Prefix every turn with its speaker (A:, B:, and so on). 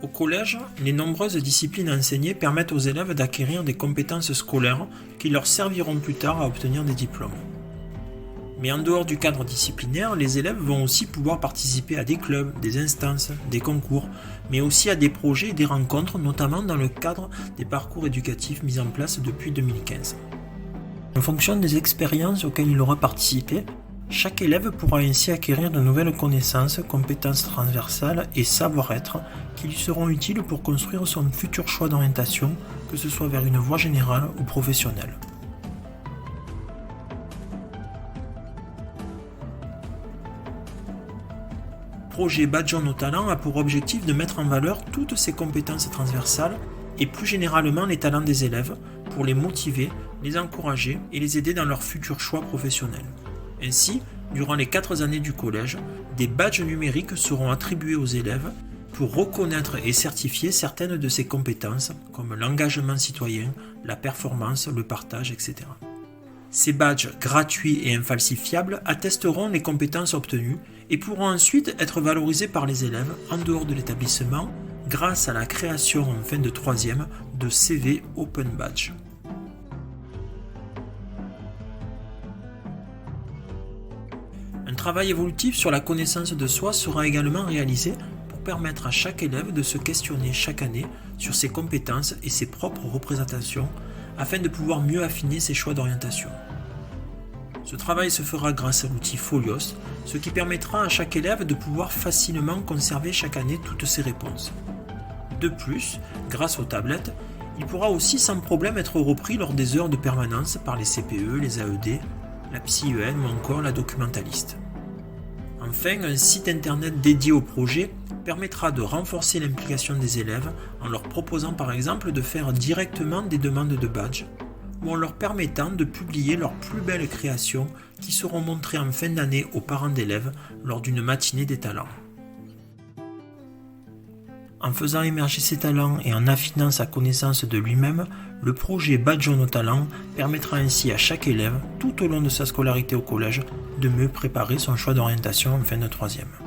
A: Au collège, les nombreuses disciplines enseignées permettent aux élèves d'acquérir des compétences scolaires qui leur serviront plus tard à obtenir des diplômes. Mais en dehors du cadre disciplinaire, les élèves vont aussi pouvoir participer à des clubs, des instances, des concours, mais aussi à des projets et des rencontres, notamment dans le cadre des parcours éducatifs mis en place depuis 2015. En fonction des expériences auxquelles il aura participé, chaque élève pourra ainsi acquérir de nouvelles connaissances, compétences transversales et savoir-être qui lui seront utiles pour construire son futur choix d'orientation, que ce soit vers une voie générale ou professionnelle. Le projet Badgeons nos talents a pour objectif de mettre en valeur toutes ces compétences transversales et plus généralement les talents des élèves pour les motiver, les encourager et les aider dans leur futur choix professionnel. Ainsi, durant les 4 années du collège, des badges numériques seront attribués aux élèves pour reconnaître et certifier certaines de ces compétences, comme l'engagement citoyen, la performance, le partage, etc. Ces badges gratuits et infalsifiables attesteront les compétences obtenues et pourront ensuite être valorisés par les élèves en dehors de l'établissement grâce à la création en fin de 3e de CV Open Badge. Un travail évolutif sur la connaissance de soi sera également réalisé pour permettre à chaque élève de se questionner chaque année sur ses compétences et ses propres représentations afin de pouvoir mieux affiner ses choix d'orientation. Ce travail se fera grâce à l'outil Folios, ce qui permettra à chaque élève de pouvoir facilement conserver chaque année toutes ses réponses. De plus, grâce aux tablettes, il pourra aussi sans problème être repris lors des heures de permanence par les CPE, les AED, la psy-EN ou encore la documentaliste. Enfin, un site internet dédié au projet permettra de renforcer l'implication des élèves en leur proposant par exemple de faire directement des demandes de badge ou en leur permettant de publier leurs plus belles créations qui seront montrées en fin d'année aux parents d'élèves lors d'une matinée des talents. En faisant émerger ses talents et en affinant sa connaissance de lui-même, le projet Badgeons nos talents permettra ainsi à chaque élève, tout au long de sa scolarité au collège, de mieux préparer son choix d'orientation en fin de 3e.